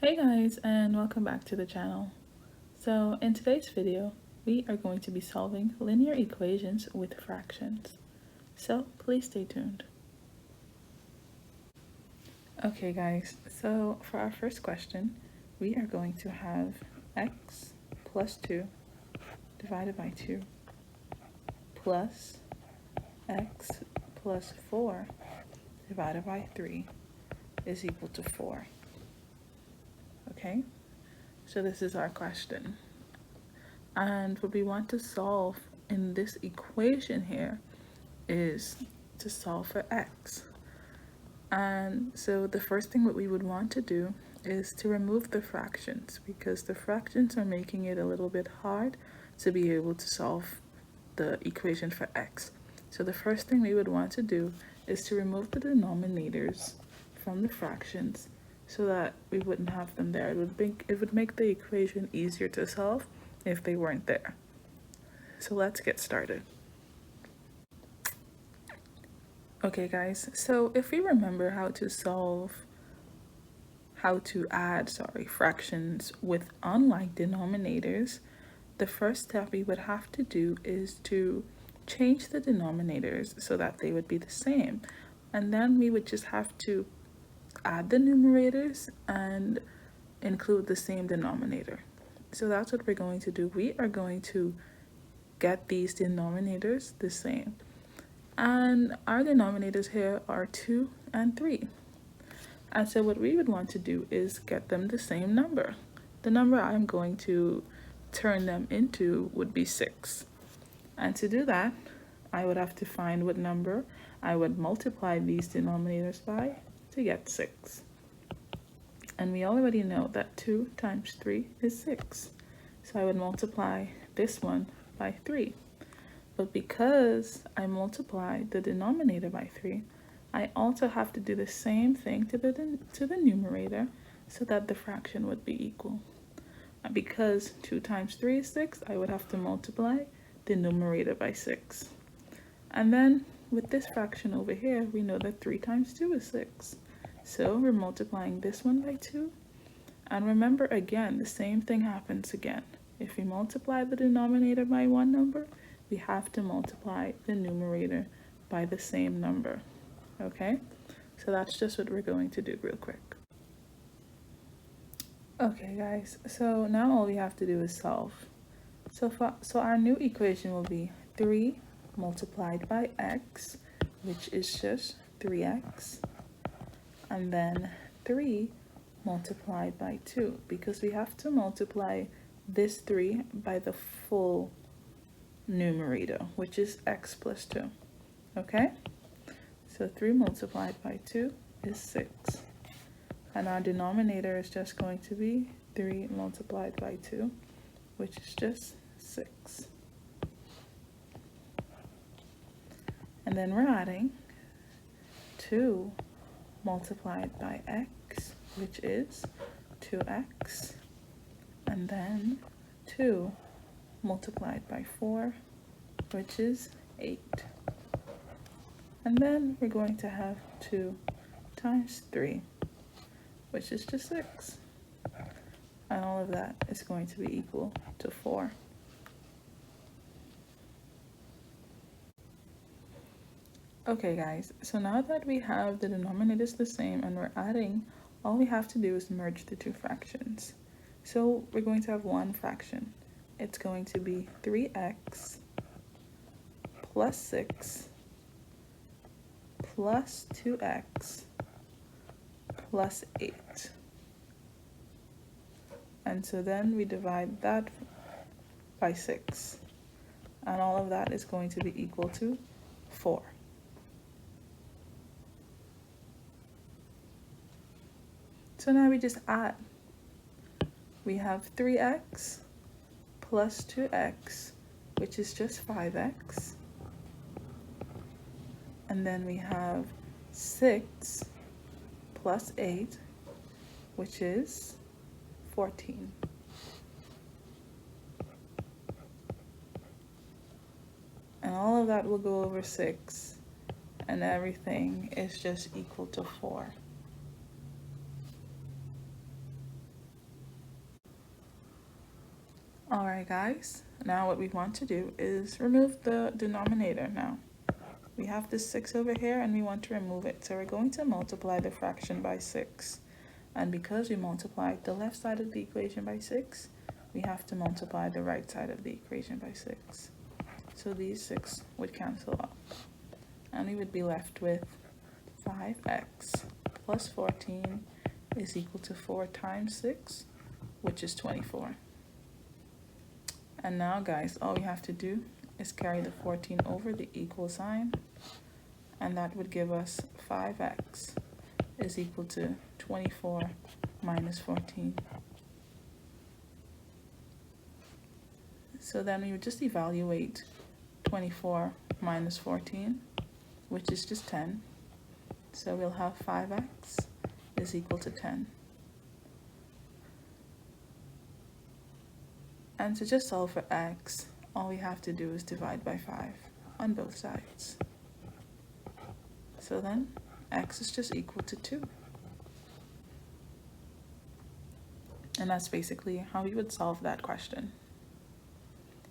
Hey guys, and welcome back to the channel. So in today's video, we are going to be solving linear equations with fractions. So please stay tuned. Okay guys, so for our first question, we are going to have x plus 2 divided by 2 plus x plus 4 divided by 3 is equal to 4. Okay, so this is our question. And what we want to solve in this equation here is to solve for x. And so the first thing that we would want to do is to remove the fractions, because the fractions are making it a little bit hard to be able to solve the equation for x. So the first thing we would want to do is to remove the denominators from the fractions so that we wouldn't have them there. It would make the equation easier to solve if they weren't there. So let's get started. Okay guys, so if we remember how to add fractions with unlike denominators, the first step we would have to do is to change the denominators so that they would be the same. And then we would just have to add the numerators and include the same denominator. So that's what we're going to do. We are going to get these denominators the same. And our denominators here are 2 and 3. And so what we would want to do is get them the same number. The number I'm going to turn them into would be 6. And to do that, I would have to find what number I would multiply these denominators by to get 6. And we already know that 2 times 3 is 6. So I would multiply this one by 3. But because I multiply the denominator by 3, I also have to do the same thing to the numerator so that the fraction would be equal. And because 2 times 3 is 6, I would have to multiply the numerator by 6. And then with this fraction over here, we know that 3 times 2 is 6. So we're multiplying this one by 2. And remember again, the same thing happens again. If we multiply the denominator by one number, we have to multiply the numerator by the same number. Okay? So that's just what we're going to do real quick. Okay guys, so now all we have to do is solve. So our new equation will be 3 multiplied by x, which is just 3x, and then 3 multiplied by 2, because we have to multiply this 3 by the full numerator, which is x plus 2. Okay? So 3 multiplied by 2 is 6. And our denominator is just going to be 3 multiplied by 2, which is just 6. And then we're adding 2 multiplied by x, which is 2x, and then 2 multiplied by 4, which is 8. And then we're going to have 2 times 3, which is just 6. And all of that is going to be equal to 4. Okay guys, so now that we have the denominators the same and we're adding, all we have to do is merge the two fractions. So we're going to have one fraction. It's going to be 3x plus 6 plus 2x plus 8. And so then we divide that by 6. And all of that is going to be equal to 4. So now we just add. We have 3x plus 2x, which is just 5x. And then we have 6 plus 8, which is 14. And all of that will go over 6, and everything is just equal to 4. Alright guys, now what we want to do is remove the denominator now. We have this 6 over here and we want to remove it. So we're going to multiply the fraction by 6. And because we multiplied the left side of the equation by 6, we have to multiply the right side of the equation by 6. So these 6 would cancel out. And we would be left with 5x plus 14 is equal to 4 times 6, which is 24. And now guys, all we have to do is carry the 14 over the equal sign, and that would give us 5x is equal to 24 minus 14. So then we would just evaluate 24 minus 14, which is just 10. So we'll have 5x is equal to 10. And to just solve for x, all we have to do is divide by 5 on both sides. So then x is just equal to 2. And that's basically how we would solve that question.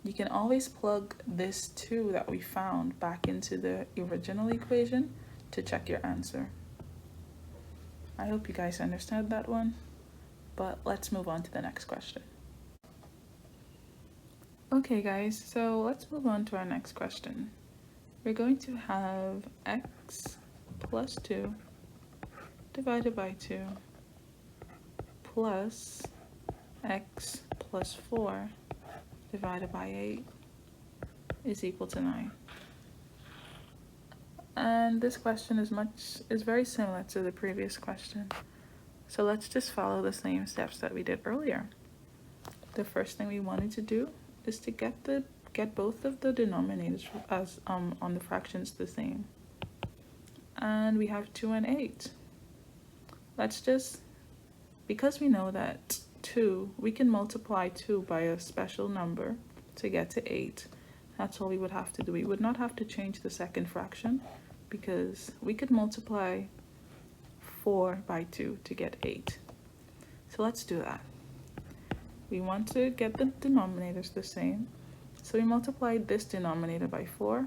You can always plug this 2 that we found back into the original equation to check your answer. I hope you guys understand that one, but let's move on to the next question. Okay guys, so let's move on to our next question. We're going to have x plus 2 divided by 2 plus x plus 4 divided by 8 is equal to 9. And this question is very similar to the previous question. So let's just follow the same steps that we did earlier. The first thing we wanted to do is to get both of the denominators as on the fractions the same. And we have 2 and 8. Let's just, because we know that 2, we can multiply 2 by a special number to get to 8. That's all we would have to do. We would not have to change the second fraction because we could multiply 4 by 2 to get 8. So let's do that. We want to get the denominators the same. So we multiplied this denominator by 4,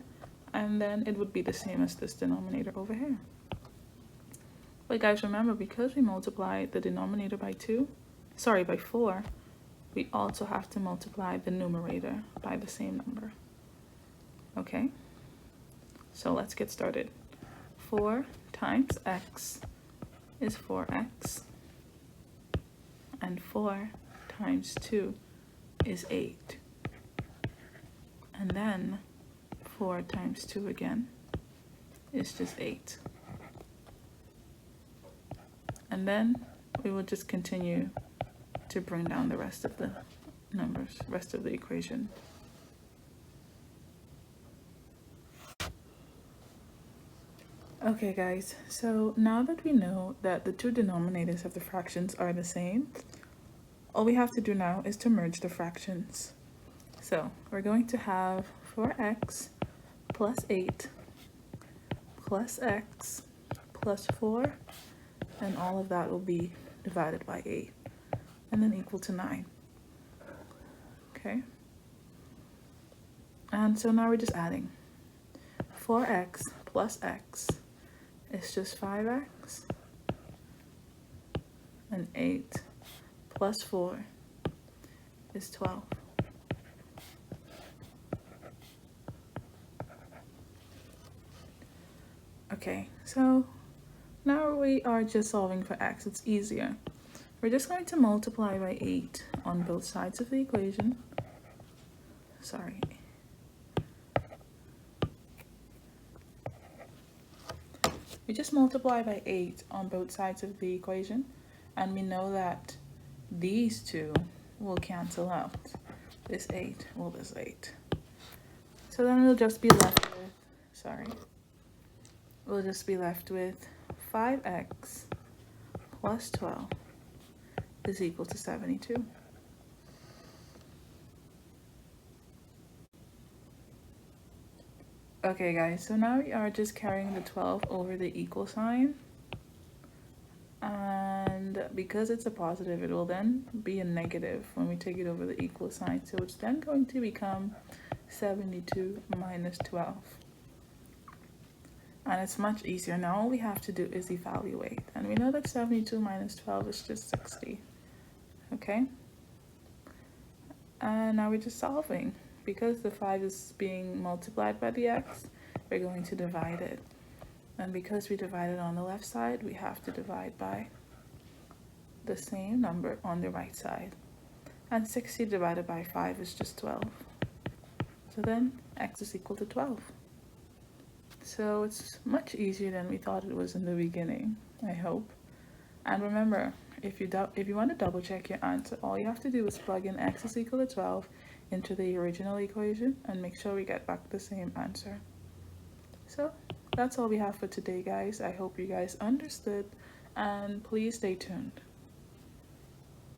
and then it would be the same as this denominator over here. But guys, remember, because we multiplied the denominator by 4, we also have to multiply the numerator by the same number. Okay? So let's get started. 4 times x is 4x, and 4 times 2 is 8. And then 4 times 2 again is just 8. And then we will just continue to bring down the rest of the numbers, rest of the equation. Okay guys, so now that we know that the two denominators of the fractions are the same, all we have to do now is to merge the fractions. So we're going to have 4x plus 8 plus x plus 4, and all of that will be divided by 8 and then equal to 9. Okay, and so now we're just adding. 4x plus x is just 5x, and 8 plus 4 is 12. Okay, so now we are just solving for x. It's easier. We're just going to multiply by 8 on both sides of the equation. Sorry. We just multiply by 8 on both sides of the equation, and we know that these two will cancel out. This 8 will this 8. So then we'll just be left with, we'll just be left with 5x plus 12 is equal to 72. Okay guys, so now we are just carrying the 12 over the equal sign, and but because it's a positive, it will then be a negative when we take it over the equal sign. So it's then going to become 72 minus 12. And it's much easier. Now all we have to do is evaluate. And we know that 72 minus 12 is just 60. Okay? And now we're just solving. Because the 5 is being multiplied by the x, we're going to divide it. And because we divided on the left side, we have to divide by the same number on the right side. And 60 divided by 5 is just 12. So then x is equal to 12. So it's much easier than we thought it was in the beginning, I hope. And remember, if you want to double check your answer, all you have to do is plug in x is equal to 12 into the original equation and make sure we get back the same answer. So that's all we have for today, guys. I hope you guys understood, and please stay tuned.